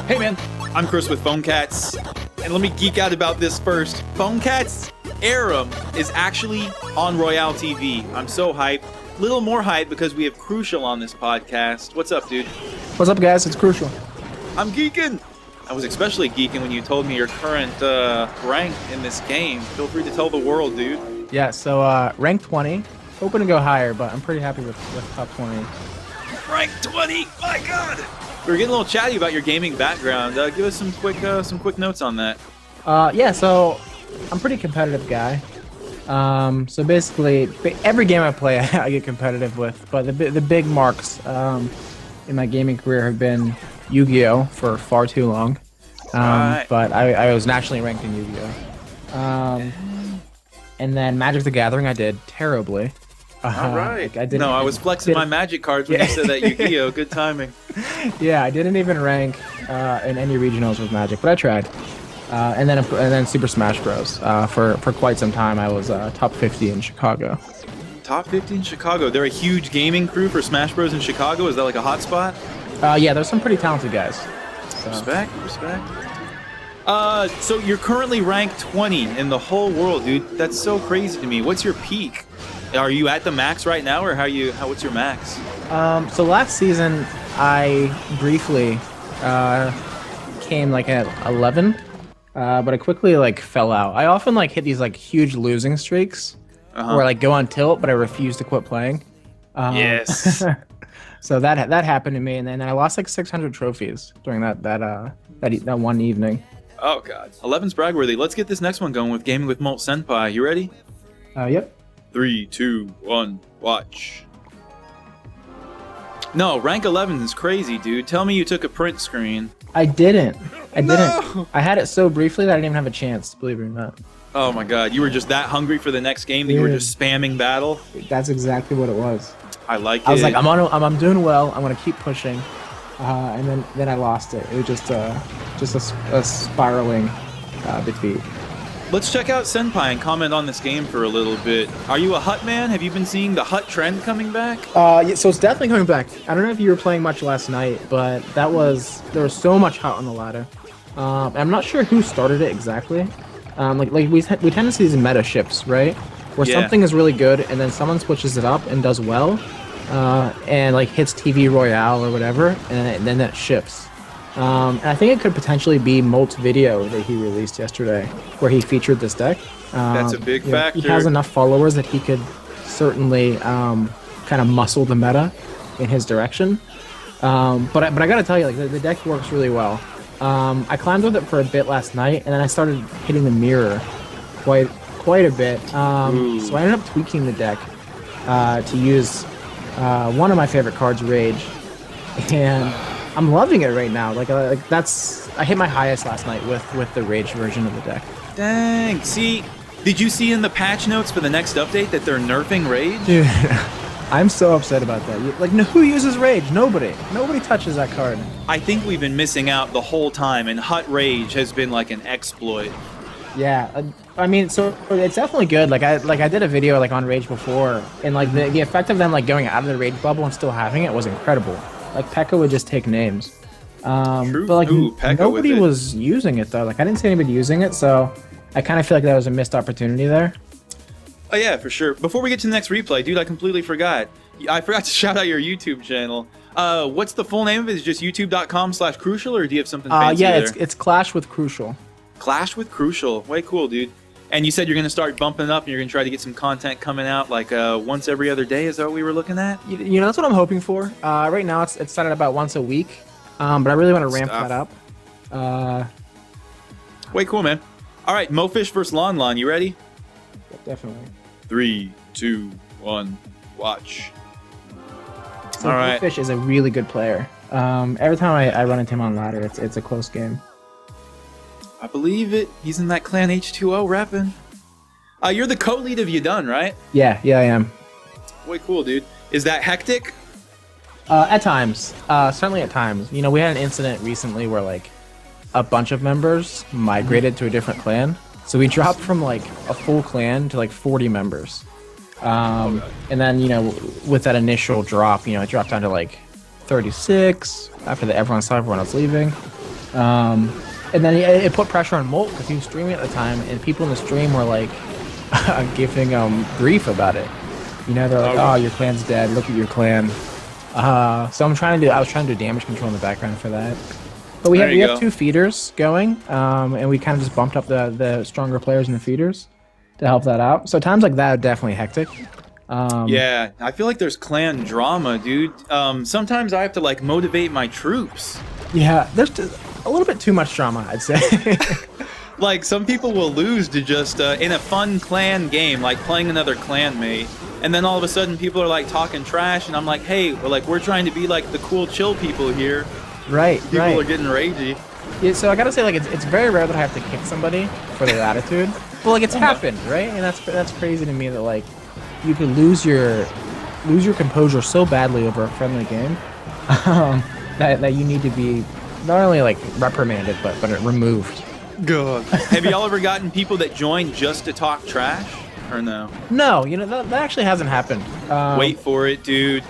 Hey man, I'm Chris with Phone Cats, and let me geek out about this first. Phone Cats Aram is actually on Royale TV. I'm so hyped. Little more hype because we have Crucial on this podcast. What's up, dude? What's up, guys? It's Crucial. I'm geeking. I was especially geeking when you told me your current rank in this game. Feel free to tell the world, dude. Yeah, so rank 20. Hoping to go higher, but I'm pretty happy with top 20. Rank 20! My God! We were getting a little chatty about your gaming background. Give us some quick notes on that. Yeah, so I'm a pretty competitive guy. So basically, every game I play, I get competitive with. But the big marks in my gaming career have been Yu-Gi-Oh! For far too long. Right. But I was nationally ranked in Yu-Gi-Oh! And then Magic the Gathering, I did terribly. All right. I was flexing my Magic cards when you said that Yu-Gi-Oh! Good timing. Yeah, I didn't even rank in any regionals with Magic, but I tried. And then Super Smash Bros. For quite some time, I was top 50 in Chicago. Top 50 in Chicago. They're a huge gaming crew for Smash Bros. In Chicago. Is that like a hot spot? Yeah, there's some pretty talented guys. So. Respect. So you're currently ranked 20 in the whole world, dude. That's so crazy to me. What's your peak? Are you at the max right now, or what's your max? So last season, I briefly came like at 11, but I quickly like fell out. I often like hit these like huge losing streaks, where I like go on tilt, but I refuse to quit playing. Yes. So that happened to me, and then I lost like 600 trophies during that one evening. Oh God, 11's bragworthy. Let's get this next one going with Gaming with Molt Senpai. You ready? Yep. 3, 2, 1, watch. No, rank 11 is crazy, dude. Tell me you took a print screen. I didn't. No! I had it so briefly that I didn't even have a chance, believe it or not. Oh my God, you were just that hungry for the next game that you were just spamming battle? That's exactly what it was. I like it. I was like, I'm doing well. I'm gonna keep pushing, and then I lost it. It was just a spiraling defeat. Let's check out Senpai and comment on this game for a little bit. Are you a Hut man? Have you been seeing the Hut trend coming back? Yeah, so it's definitely coming back. I don't know if you were playing much last night, but there was so much Hut on the ladder. I'm not sure who started it exactly. Like we tend to see these meta shifts, right? Where something is really good, and then someone switches it up and does well, and like hits TV Royale or whatever, and then that shifts. And I think it could potentially be Molt's video that he released yesterday, where he featured this deck. That's a big factor. He has enough followers that he could certainly kind of muscle the meta in his direction. But I gotta tell you, like the deck works really well. I climbed with it for a bit last night, and then I started hitting the mirror quite a bit. So I ended up tweaking the deck to use one of my favorite cards, Rage, and I'm loving it right now. I hit my highest last night with the Rage version of the deck. Dang. See, did you see in the patch notes for the next update that they're nerfing Rage? Dude, I'm so upset about that. Who uses Rage? Nobody touches that card. I think we've been missing out the whole time, and Hut Rage has been like an exploit. Yeah, I mean, so it's definitely good. I did a video like on Rage before, and like the effect of them like going out of the Rage bubble and still having it was incredible. Like Pekka would just take names. True. But like nobody with it. was using it though. Like I didn't see anybody using it, so I kind of feel like that was a missed opportunity there. Oh yeah, for sure. Before we get to the next replay, dude, I completely forgot. I forgot to shout out your YouTube channel. What's the full name of it? Is it just youtube.com/Crucial, or do you have something fancy yeah, there? it's Clash with Crucial. Clash with Crucial. Way cool, dude. And you said you're going to start bumping it up and you're going to try to get some content coming out like once every other day. Is that what we were looking at? You know, that's what I'm hoping for. Right now, it's set at about once a week, but I really want to ramp that up. Way cool, man. All right, Mofish versus Lon Lon. You ready? Definitely. 3, 2, 1, watch. So all right. Mofish is a really good player. Every time I run into him on ladder, it's a close game. I believe it. He's in that Clan H2O repping. You're the co-lead of YADONE, right? Yeah, I am. Way cool, dude. Is that hectic? At times. Certainly at times. You know, we had an incident recently where, like, a bunch of members migrated to a different clan. So we dropped from, like, a full clan to, like, 40 members. And then, you know, with that initial drop, you know, it dropped down to, like, 36 after everyone saw everyone else leaving. And then it put pressure on Molt because he was streaming at the time, and people in the stream were like giving grief about it. You know, they're like, "Oh, your clan's dead. Look at your clan." So I was trying to do damage control in the background for that. But we have 2 feeders going, and we kind of just bumped up the stronger players in the feeders to help that out. So times like that are definitely hectic. Yeah, I feel like there's clan drama, dude. Sometimes I have to like motivate my troops. Yeah, there's a little bit too much drama, I'd say. Like some people will lose to just in a fun clan game, like playing another clan mate, and then all of a sudden people are like talking trash, and I'm like, hey, we're trying to be like the cool, chill people here. Right. People are getting ragey. Yeah, so I gotta say, like, it's very rare that I have to kick somebody for their attitude, but like it's happened, right? And that's crazy to me that like you could lose your composure so badly over a friendly game that you need to be not only like reprimanded but removed. God. Have y'all ever gotten people that join just to talk trash, or no? No, that actually hasn't happened. Wait for it, dude.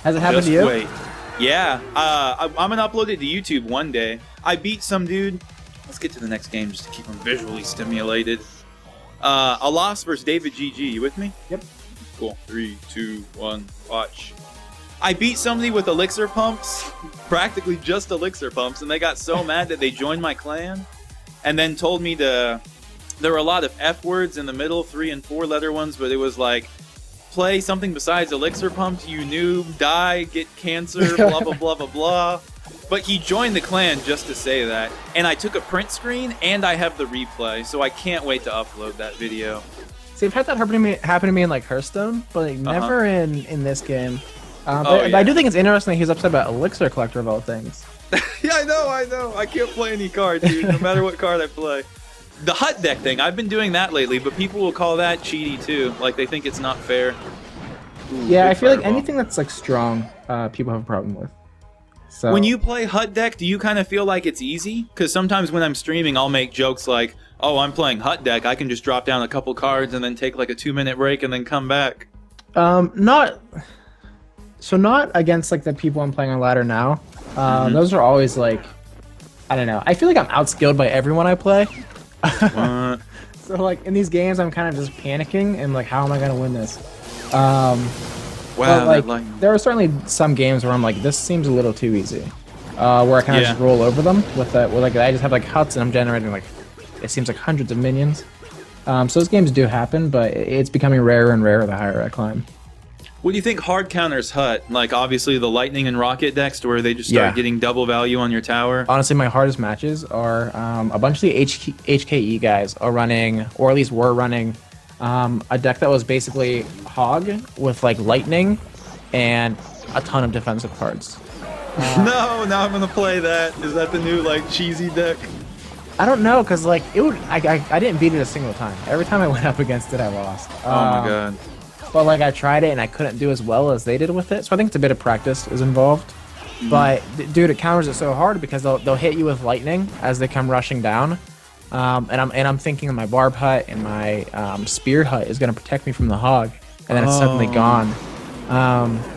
Has it happened to you? Just wait. Yeah. I'm gonna upload it to YouTube one day. I beat some dude. Let's get to the next game just to keep him visually stimulated. A loss versus David GG. You with me? Yep. Cool. 3, 2, 1, watch. I beat somebody with elixir pumps, practically just elixir pumps, and they got so mad that they joined my clan, and then told me there were a lot of F words in the middle, 3 and 4 letter ones, but it was like, play something besides elixir pumps, you noob, die, get cancer, blah, blah, blah, blah, blah. But he joined the clan just to say that, and I took a print screen, and I have the replay, so I can't wait to upload that video. See, I've had that happen to me in like Hearthstone, but like, never in this game. But yeah. I do think it's interesting that he's upset about Elixir Collector of all things. Yeah, I know. I can't play any card, dude, no matter what card I play. The hut deck thing, I've been doing that lately, but people will call that cheaty too. Like, they think it's not fair. Ooh, yeah, I feel like fireball. anything that's like strong, people have a problem with. So When you play hut deck, do you kind of feel like it's easy? Because sometimes when I'm streaming, I'll make jokes like, oh, I'm playing hut deck, I can just drop down a couple cards and then take like a 2-minute break and then come back. not against like the people I'm playing on ladder now. Those are always like, I don't know. I feel like I'm outskilled by everyone I play. So like in these games, I'm kind of just panicking and like, how am I gonna win this? Wow, like, there are certainly some games where I'm like, this seems a little too easy. Where I kind of just roll over them with that. Where like I just have like huts and I'm generating like, it seems like hundreds of minions. So those games do happen, but it's becoming rarer and rarer the higher I climb. What do you think hard counters hut? Like obviously the lightning and rocket decks to where they just start getting double value on your tower? Honestly, my hardest matches are a bunch of the HKE guys are running, or at least were running, a deck that was basically Hog with like lightning and a ton of defensive cards. No, now I'm gonna play that. Is that the new like cheesy deck? I don't know, cause like it would. I didn't beat it a single time. Every time I went up against it, I lost. Oh my god. But like I tried it and I couldn't do as well as they did with it. So I think it's a bit of practice is involved. But dude, it counters it so hard because they'll hit you with lightning as they come rushing down. And I'm thinking my barb hut and my spear hut is gonna protect me from the hog, and then it's suddenly gone.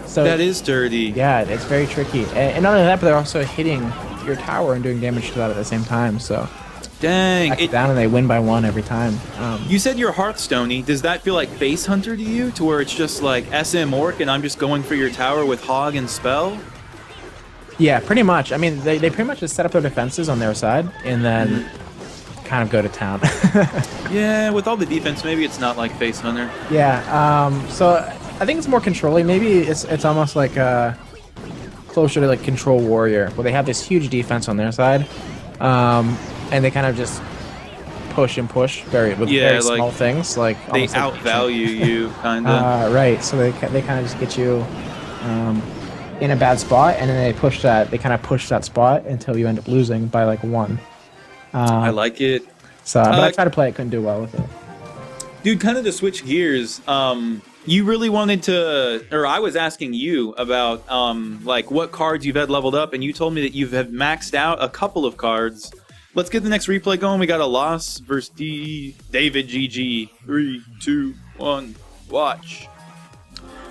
So that is dirty. Yeah, it's very tricky. And not only that, but they're also hitting your tower and doing damage to that at the same time. So dang, it down and they win by 1 every time. You said you're Hearthstone-y. Does that feel like Face Hunter to you, to where it's just like SM Orc and I'm just going for your tower with Hog and Spell? Yeah, pretty much. I mean, they pretty much just set up their defenses on their side and then kind of go to town. Yeah, with all the defense, maybe it's not like Face Hunter. Yeah, so I think it's more controlling. Maybe it's almost like closer to like Control Warrior, where they have this huge defense on their side, and they kind of just push and push very like, small things. Like they outvalue you, kind of. Right. So they kind of just get you in a bad spot, and then they kind of push that spot until you end up losing by like 1. I like it. So, but I tried to play it, couldn't do well with it. Dude, kind of to switch gears, you really wanted to, or I was asking you about like what cards you've had leveled up, and you told me that you have maxed out a couple of cards. Let's get the next replay going. We got a loss versus David GG. 3, 2, 1, watch.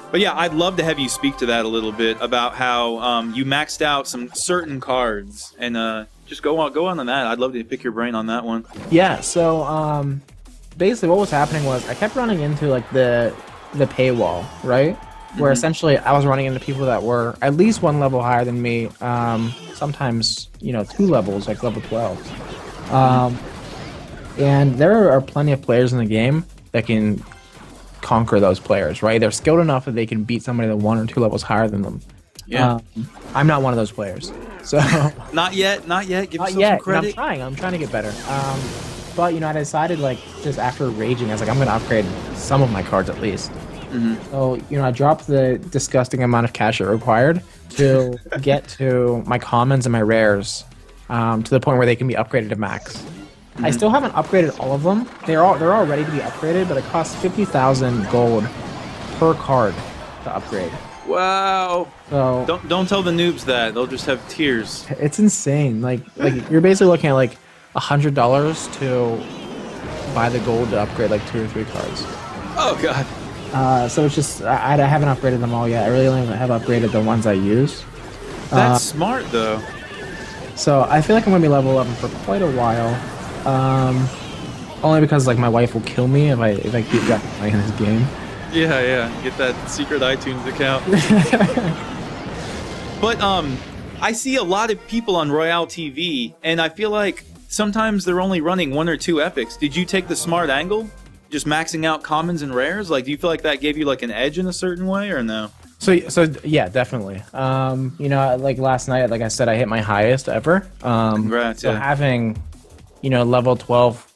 But yeah, I'd love to have you speak to that a little bit about how you maxed out some certain cards and Just go on that. I'd love to pick your brain on that one. Yeah, so basically what was happening was I kept running into like the paywall, right? Where essentially I was running into people that were at least one level higher than me, sometimes, you know, 2 levels, like level 12. And there are plenty of players in the game that can conquer those players, right? They're skilled enough that they can beat somebody that 1 or 2 levels higher than them. Yeah. I'm not one of those players. So Not yet. Give not yourself yet. some credit. I'm trying to get better. But you know, I decided like just after raging, I was like, I'm gonna upgrade some of my cards at least. So you know, I dropped the disgusting amount of cash it required to get to my commons and my rares, to the point where they can be upgraded to max. I still haven't upgraded all of them. They're all ready to be upgraded, but it costs 50,000 gold per card to upgrade. Wow. So Don't tell the noobs that. They'll just have tears. it's insane. Like you're basically looking at like $100 to buy the gold to upgrade like 2 or 3 cards. Oh god. So it's just I haven't upgraded them all yet. I really only have upgraded the ones I use. That's smart though. So I feel like I'm gonna be level 11 for quite a while. Only because like my wife will kill me if I keep playing this game. Yeah. Get that secret iTunes account. But I see a lot of people on Royale TV, and I feel like sometimes they're only running 1 or 2 epics. Did you take the smart angle? Just maxing out commons and rares? Like, do you feel like that gave you like an edge in a certain way, or no? So yeah, definitely. You know, like last night, like I said, I hit my highest ever. Congrats, so yeah. having, you know, level 12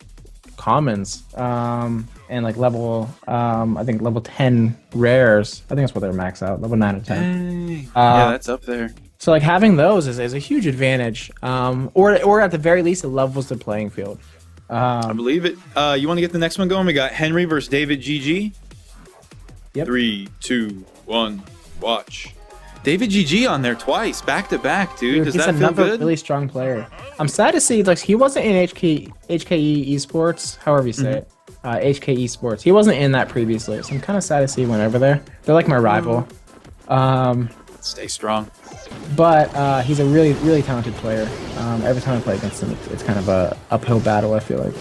commons, and like level, I think level 10 rares. I think that's what they're max out, level 9 or 10. Hey. Yeah, that's up there. So like having those is a huge advantage. Or at the very least, it levels the playing field. I believe it. You want to get the next one going? We got Henry versus David GG. Yep. 3, 2, 1, watch. David GG on there twice, back to back, dude. Does he's that feel another good? really strong player. I'm sad to see like he wasn't in HKE Esports, however you say it. HKE Esports. He wasn't in that previously, so I'm kind of sad to see he went over there. They're like my rival. Stay strong. But he's a really, really talented player. Every time I play against him, it's kind of a uphill battle, I feel like.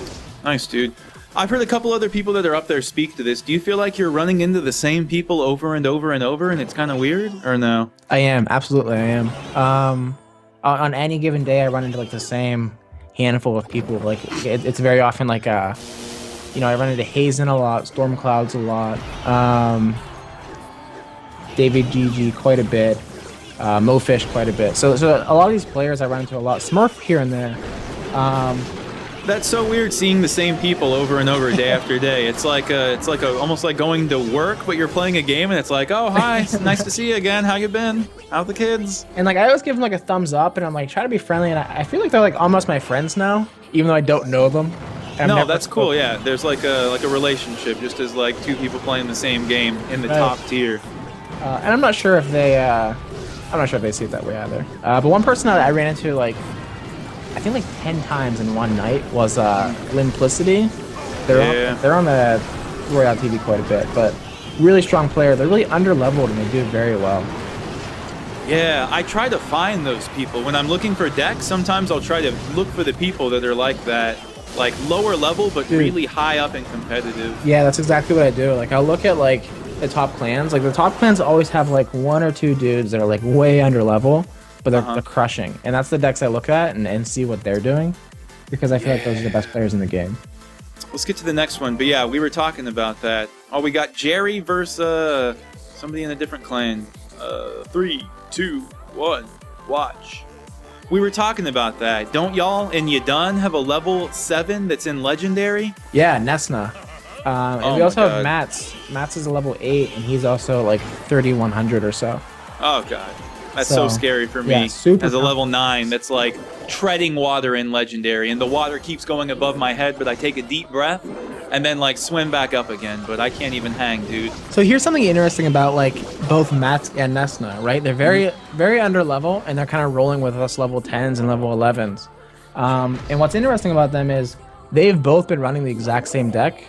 Nice, dude. I've heard a couple other people that are up there speak to this. Do you feel like you're running into the same people over and over and over, and it's kind of weird, or no? I am, absolutely, I am. On any given day, I run into like the same handful of people. Like it's very often like you know, I run into Hazen a lot, Stormclouds a lot, David GG quite a bit, MoFish quite a bit. So a lot of these players I run into a lot. Smurf here and there. That's so weird seeing the same people over and over day after day. It's like almost like going to work, but you're playing a game and it's like, oh hi, it's nice to see you again. How you been? How the kids? And like I always give them like a thumbs up, and I'm like try to be friendly, and I feel like they're like almost my friends now, even though I don't know them. No, that's cool. Yeah, there's like a relationship, just as like 2 people playing the same game in the top tier. And I'm not sure if they see it that way either. But one person that I ran into like I think like 10 times in one night was Limplicity. They're on the Royale TV quite a bit, but really strong player. They're really under-leveled and they do very well. Yeah, I try to find those people. When I'm looking for decks, sometimes I'll try to look for the people that are like that, like lower level, but really high up and competitive. Yeah, that's exactly what I do. Like I'll look at like the top clans. Like the top clans always have like 1 or 2 dudes that are like way under level, but they're crushing. And that's the decks I look at and see what they're doing, because I feel like those are the best players in the game. Let's get to the next one. But yeah, we were talking about that. Oh, we got Jerry versus somebody in a different clan. 3, 2, 1, watch. We were talking about that. Don't y'all in YADONE have a level 7 that's in Legendary? Yeah, Nesna. And we also have Mats. Mats is a level 8, and he's also like 3,100 or so. Oh, God. That's so scary for me. Yeah, super as a level 9 that's like treading water in Legendary, and the water keeps going above my head, but I take a deep breath and then like swim back up again, but I can't even hang, dude. So here's something interesting about like both Mats and Nesna, right? They're very under level, and they're kind of rolling with us level 10s and level 11s. And what's interesting about them is they've both been running the exact same deck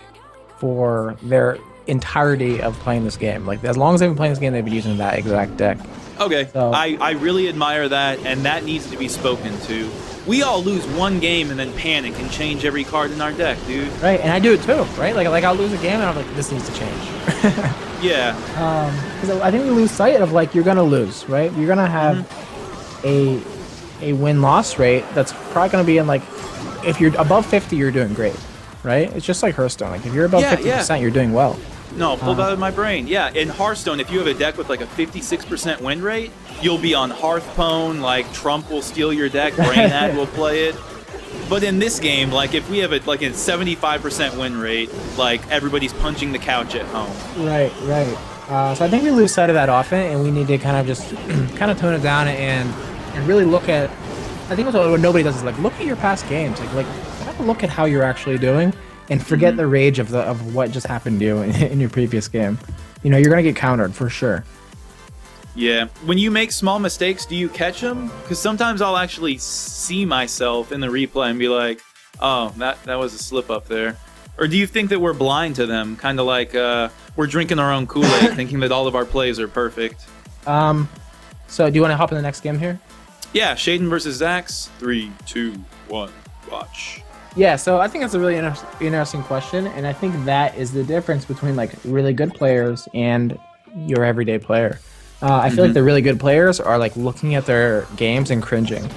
for their entirety of playing this game. Like as long as they've been playing this game, they've been using that exact deck. Okay, So, I really admire that, and that needs to be spoken to. we all lose one game and then panic and change every card in our deck, dude. Right, and I do it too, right? Like I'll lose a game and I'm like, this needs to change. Yeah. Because I think we lose sight of like you're gonna lose, right? You're gonna have a win-loss rate that's probably gonna be in like, if you're above 50, you're doing great, right? It's just like Hearthstone. Like if you're above 50%, you're doing well. No, pulled out of my brain. Yeah, in Hearthstone, if you have a deck with like a 56% win rate, you'll be on Hearthpone, like Trump will steal your deck, Brainad will play it. But in this game, like if we have a 75% win rate, like everybody's punching the couch at home. Right. So I think we lose sight of that often, and we need to kind of just kind of tone it down and really look at. I think what nobody does is like look at your past games, like have a look at how you're actually doing, and forget the rage of what just happened to you in your previous game. You know, you're gonna get countered for sure. Yeah. When you make small mistakes, do you catch them? Because sometimes I'll actually see myself in the replay and be like, oh, that was a slip up there. Or do you think that we're blind to them? Kind of like we're drinking our own Kool-Aid, thinking that all of our plays are perfect. So do you want to hop in the next game here? Yeah, Shaden versus Zax. 3, 2, 1, watch. Yeah, so I think that's a really interesting question, and I think that is the difference between like really good players and your everyday player. I feel like the really good players are like looking at their games and cringing,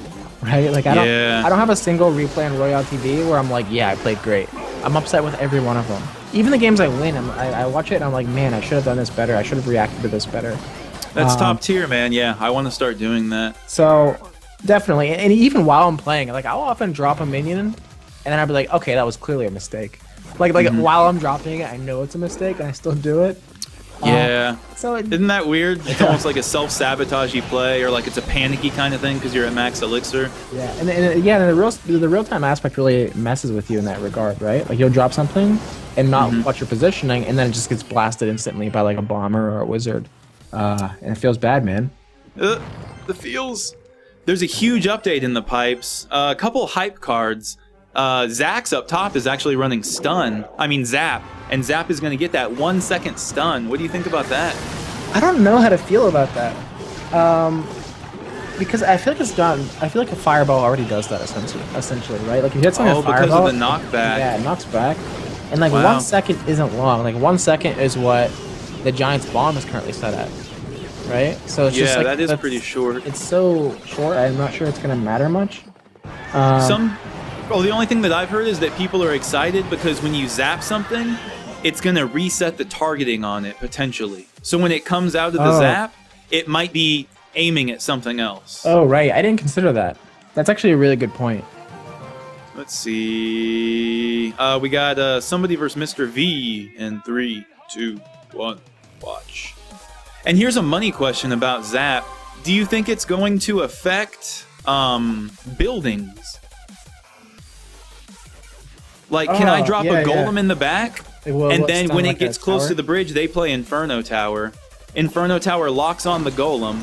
right? Like I don't have a single replay on Royale TV where I'm like, yeah, I played great. I'm upset with every one of them. Even the games I win, I watch it and I'm like, man, I should have done this better. I should have reacted to this better. That's top tier, man. Yeah, I want to start doing that. So definitely, and even while I'm playing, like I'll often drop a minion, and then I'll be like, okay, that was clearly a mistake. Like while I'm dropping it, I know it's a mistake, and I still do it. Yeah. So isn't that weird? It's almost like a self-sabotagey play, or like it's a panicky kind of thing because you're at max elixir. Yeah, and the real-time aspect really messes with you in that regard, right? Like you'll drop something and not watch your positioning, and then it just gets blasted instantly by like a bomber or a wizard, and it feels bad, man. The feels. There's a huge update in the pipes. A couple hype cards. Zax up top is actually running Zap, and Zap is going to get that 1 second stun. What do you think about that? I don't know how to feel about that, because I feel like it's done. I feel like a fireball already does that essentially, right? Like if you hit something with a fireball, because of the knockback. Yeah, it knocks back, and like 1 second isn't long. Like 1 second is what the Giants' bomb is currently set at, right? So it's just like, that is pretty short. It's so short. I'm not sure it's going to matter much. The only thing that I've heard is that people are excited because when you zap something, it's going to reset the targeting on it, potentially. So when it comes out of the zap, it might be aiming at something else. Oh, right. I didn't consider that. That's actually a really good point. Let's see. We got somebody versus Mr. V in 3, 2, 1, watch. And here's a money question about zap. Do you think it's going to affect buildings? Like, can I drop a golem in the back? And then when it gets close to the bridge, they play Inferno Tower. Inferno Tower locks on the golem.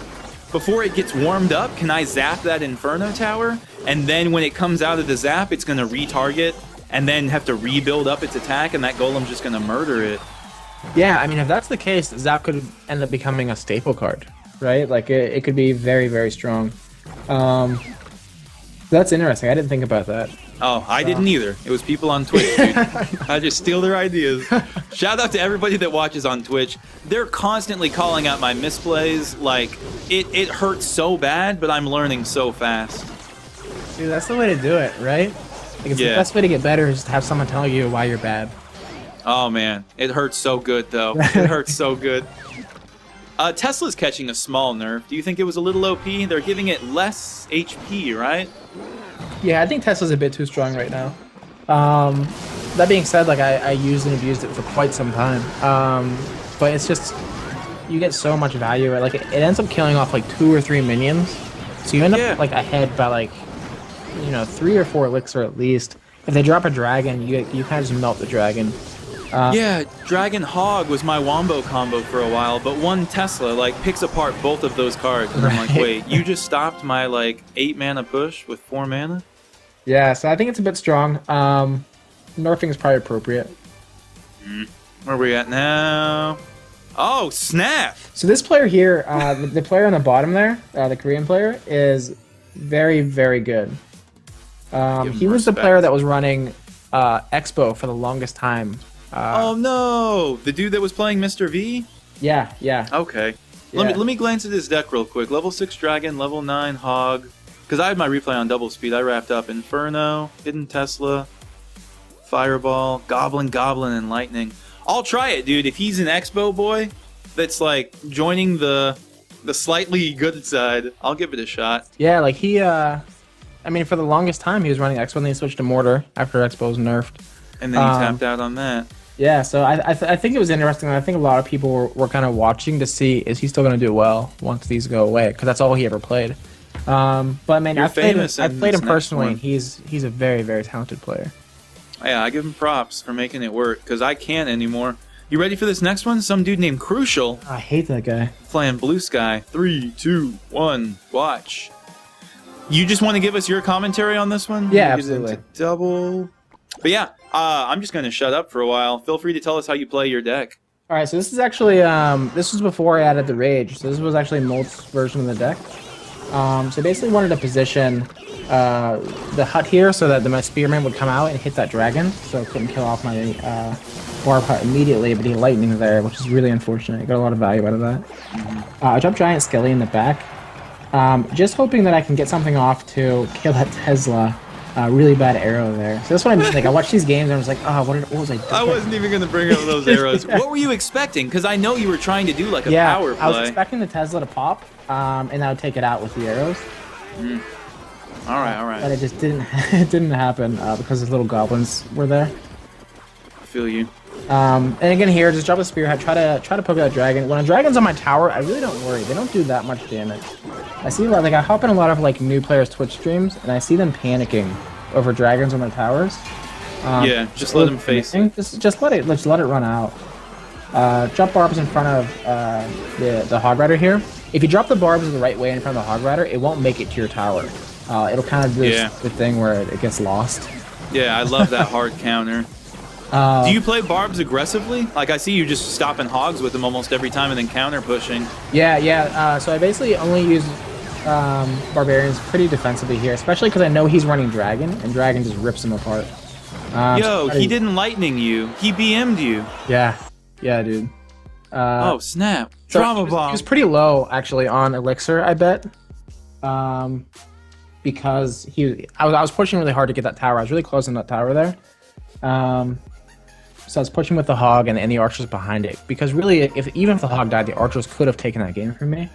Before it gets warmed up, can I zap that Inferno Tower? And then when it comes out of the zap, it's going to retarget and then have to rebuild up its attack, and that golem's just going to murder it. Yeah, I mean, if that's the case, Zap could end up becoming a staple card, right? Like, it could be very, very strong. That's interesting. I didn't think about that. Oh, I didn't either. It was people on Twitch, dude. I just steal their ideas. Shout out to everybody that watches on Twitch. They're constantly calling out my misplays. Like, it hurts so bad, but I'm learning so fast. Dude, that's the way to do it, right? Like, it's the best way to get better is to have someone tell you why you're bad. Oh, man. It hurts so good, though. It hurts so good. Tesla's catching a small nerf. Do you think it was a little OP? They're giving it less HP, right? Yeah, I think Tesla's a bit too strong right now. That being said, like I used and abused it for quite some time. But it's just, you get so much value. Like it ends up killing off like 2 or 3 minions. So you end up like ahead by like, 3 or 4 elixir at least. If they drop a dragon, you kind of just melt the dragon. Dragon Hog was my wombo combo for a while, but one Tesla like picks apart both of those cards, and I'm like, wait, you just stopped my like 8 mana push with 4 mana? Yeah, so I think it's a bit strong. Nerfing is probably appropriate. Where are we at now? Oh, snap! So this player here, the player on the bottom there, the Korean player, is very, very good. Give He him was the respect. player that was running Expo for the longest time. Oh no, the dude that was playing Mr. V. Yeah, yeah. Okay. Yeah. Let me glance at his deck real quick. Level 6 Dragon, level 9 Hog. Because I had my replay on double speed. I wrapped up Inferno, Hidden Tesla, Fireball, Goblin, and Lightning. I'll try it, dude. If he's an Expo boy that's like joining the slightly good side, I'll give it a shot. Yeah, like he, I mean, for the longest time he was running Expo, and then he switched to Mortar after Expo was nerfed. And then he tapped out on that. Yeah, so I think it was interesting. I think a lot of people were kind of watching to see, is he still going to do well once these go away? Because that's all he ever played. But I mean, You're I played famous in him this personally. next He's a very, very talented player. Yeah, I give him props for making it work, because I can't anymore. You ready for this next one? Some dude named Crucial I hate that guy. playing Blue Sky. 3, 2, 1, watch. You just want to give us your commentary on this one? Yeah, Get it into absolutely. double. But yeah, I'm just going to shut up for a while. Feel free to tell us how you play your deck. All right, so this is actually this was before I added the Rage. So this was actually Molt's version of the deck. So basically wanted to position the hut here so that my Spearman would come out and hit that dragon, so it couldn't kill off my Barb Hut immediately, but he lightning there, which is really unfortunate. I got a lot of value out of that. I dropped Giant Skelly in the back, just hoping that I can get something off to kill that Tesla. Really bad arrow there. So that's what I mean. Like, I watched these games and I was like, oh, what was I doing? I wasn't even going to bring up those arrows. Yeah. What were you expecting? Because I know you were trying to do like a Yeah, power I was play. expecting the Tesla to pop, and I would take it out with the arrows. All right. But it just didn't. It didn't happen because his little goblins were there. I feel you. And again here, just drop a spearhead. Try to poke that dragon. When a dragon's on my tower, I really don't worry. They don't do that much damage. I see a lot. Like I hop in a lot of like new players' Twitch streams, and I see them panicking over dragons on their towers. Yeah, just let him face it. Just let it run out. Drop barbs in front of the Hog Rider here. If you drop the barbs the right way in front of the Hog Rider, it won't make it to your tower. It'll kind of do the thing where it gets lost. Yeah, I love that hard counter. Do you play barbs aggressively? Like I see you just stopping hogs with them almost every time and then counter pushing. Yeah. So I basically only use barbarians pretty defensively here, especially because I know he's running dragon, and dragon just rips him apart. Yo, he didn't lightning you. He BM'd you. Yeah, dude. Oh snap! So Drama he bomb. was pretty low actually on elixir, I bet. Because I was pushing really hard to get that tower. I was really close on that tower there. So I was pushing with the hog and the archers behind it. Because really, even if the hog died, the archers could have taken that game from me.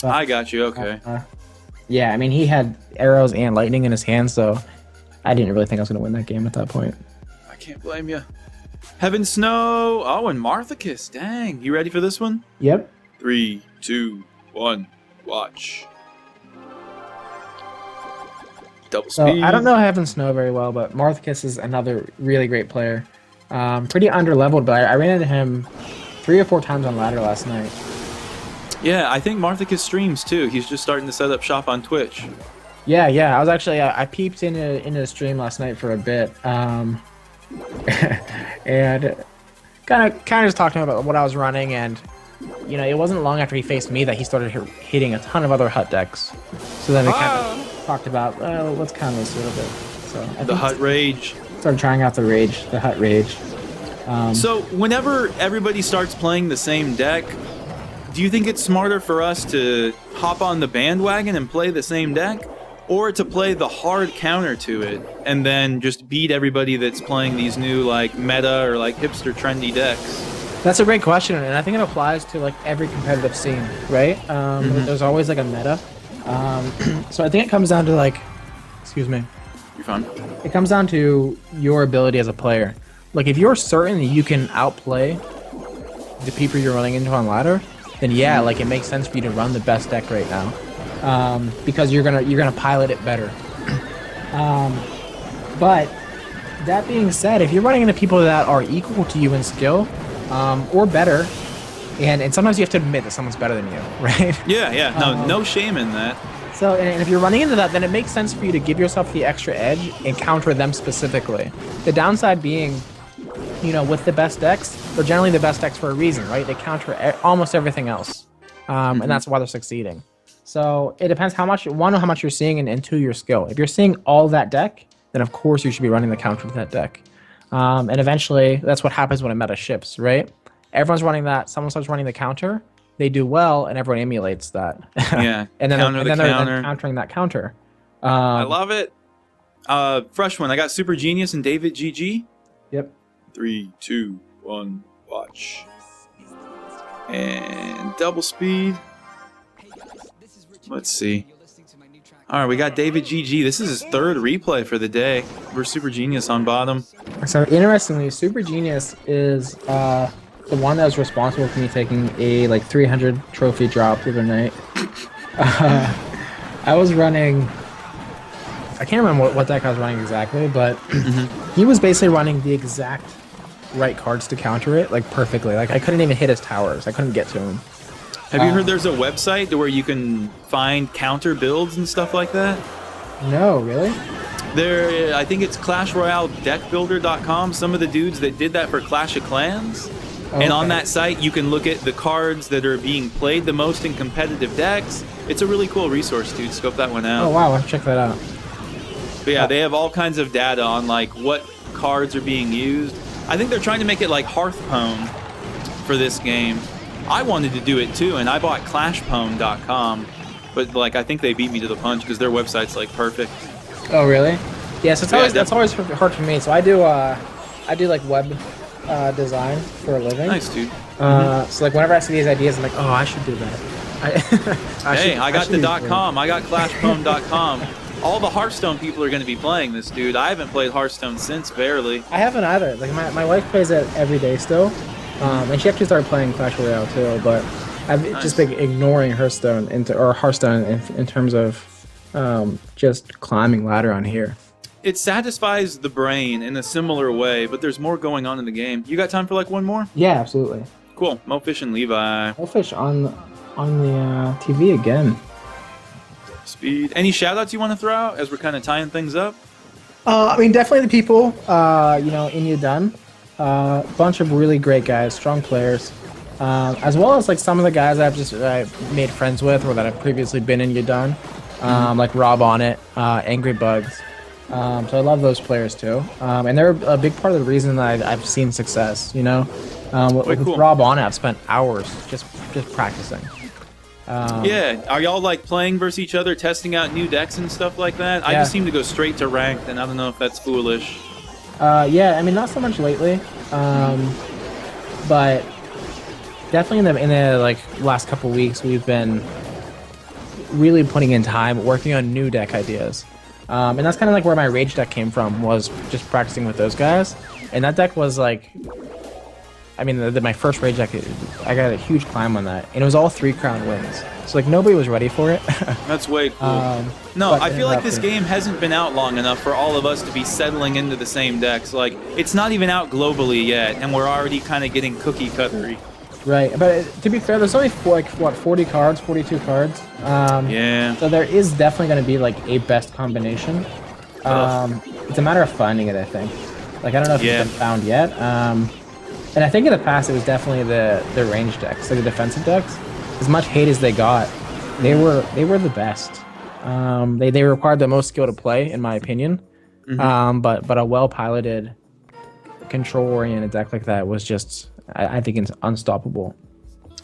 But, I got you. Okay. Yeah, I mean, he had arrows and lightning in his hand, so I didn't really think I was going to win that game at that point. I can't blame you. Heaven Snow. Oh, and Marthicus. Dang. You ready for this one? Yep. 3, 2, 1. Watch. Double So speed. I don't know Heaven Snow very well, but Marthicus is another really great player. Pretty underleveled, but I ran into him 3 or 4 times on ladder last night. Yeah, I think Marthicus streams too. He's just starting to set up shop on Twitch. Yeah. I was actually I peeped into the stream last night for a bit, and kind of just talked to him about what I was running, and it wasn't long after he faced me that he started hitting a ton of other hut decks. So then we kind of talked about, well, let's kind of this a little bit. So I The Hut Rage. started trying out the hut rage. So whenever everybody starts playing the same deck, do you think it's smarter for us to hop on the bandwagon and play the same deck, or to play the hard counter to it and then just beat everybody that's playing these new like meta or like hipster trendy decks? That's a great question, and I think it applies to like every competitive scene, right? There's always like a meta. So I think it comes down to like, excuse me. You're fine. It comes down to your ability as a player. Like if you're certain that you can outplay the people you're running into on ladder, then yeah, like it makes sense for you to run the best deck right now, because you're gonna pilot it better. But that being said, if you're running into people that are equal to you in skill, or better, and sometimes you have to admit that someone's better than you, right? Yeah. No shame in that. So, and if you're running into that, then it makes sense for you to give yourself the extra edge and counter them specifically. The downside being, with the best decks, they're generally the best decks for a reason, right? They counter almost everything else, and that's why they're succeeding. So it depends how much you're seeing, and two, your skill. If you're seeing all that deck, then of course you should be running the counter to that deck. And eventually, that's what happens when a meta shifts, right? Everyone's running that. Someone starts running the counter. They do well, and everyone emulates that. Yeah. and then counter they're counter. countering that counter. I love it. Fresh one. I got Super Genius and David GG. Yep. 3, 2, 1, watch. And double speed. Let's see. All right, we got David GG. This is his third replay for the day. We're Super Genius on bottom. So interestingly, Super Genius is the one that was responsible for me taking a like 300 trophy drop the other night. I was running. I can't remember what deck I was running exactly, but he was basically running the exact right cards to counter it, like perfectly. Like I couldn't even hit his towers. I couldn't get to him. Have you heard there's a website where you can find counter builds and stuff like that? No, really? There, I think it's ClashRoyaleDeckBuilder.com. Some of the dudes that did that for Clash of Clans. Okay. And on that site, you can look at the cards that are being played the most in competitive decks. It's a really cool resource, dude. Scope that one out. Oh, wow. I'll check that out. But yeah, they have all kinds of data on like what cards are being used. I think they're trying to make it like Hearthstone for this game. I wanted to do it too, and I bought ClashPwn.com, but like I think they beat me to the punch because their website's like perfect. Oh, really? Yes, that's always hard for me. So I do like web design for a living. Nice, dude. So like whenever I see these ideas, I'm like, oh, I should do that. I got the .com. I got ClashPwn.com. All the Hearthstone people are going to be playing this, dude. I haven't played Hearthstone since, barely. I haven't either. Like my wife plays it every day still. And she actually started playing Clash Royale too, but I've just been ignoring Hearthstone in terms of just climbing ladder on here. It satisfies the brain in a similar way, but there's more going on in the game. You got time for like one more? Yeah, absolutely. Cool. Mofish and Levi. Mofish on the TV again. Speed. Any shout-outs you want to throw out as we're kind of tying things up? I mean, definitely the people, in YADONE. Bunch of really great guys, strong players, as well as like some of the guys I've made friends with or that I've previously been in YADONE, like Rob on it, Angry Bugs. So I love those players too, and they're a big part of the reason that I've seen success. With cool. Rob on it, I've spent hours just practicing. Yeah, are y'all like playing versus each other, testing out new decks and stuff like that? I just seem to go straight to ranked, and I don't know if that's foolish. Yeah, I mean, not so much lately, but definitely in the like last couple weeks, we've been really putting in time working on new deck ideas, and that's kind of like where my Rage deck came from, was just practicing with those guys. And that deck was like, I mean, my first Rage deck, I got a huge climb on that, and it was all 3 crown wins. So like nobody was ready for it. That's way cool. No, I feel like this game hasn't been out long enough for all of us to be settling into the same decks. Like, it's not even out globally yet, and we're already kind of getting cookie cuttery. Right, but to be fair, there's only 40 cards, 42 cards. Yeah. So there is definitely going to be like a best combination. It's a matter of finding it, I think. Like, I don't know if it's been found yet. And I think in the past it was definitely the range decks, like the defensive decks. As much hate as they got, they were the best. They required the most skill to play, in my opinion. But a well-piloted, control-oriented deck like that was just, I think, it's unstoppable.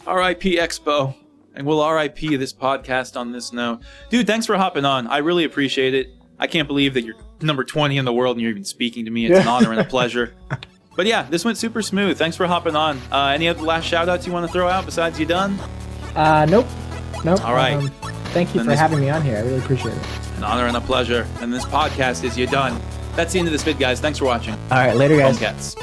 R.I.P. Expo. And we'll R.I.P. this podcast on this note. Dude, thanks for hopping on. I really appreciate it. I can't believe that you're number 20 in the world and you're even speaking to me. It's an honor and a pleasure. But yeah, this went super smooth. Thanks for hopping on. Any other last shout-outs you want to throw out besides YADONE? Nope. All right. Thank you for having me on here. I really appreciate it. An honor and a pleasure. And this podcast is YADONE. That's the end of this vid, guys. Thanks for watching. All right, later, guys. Cats.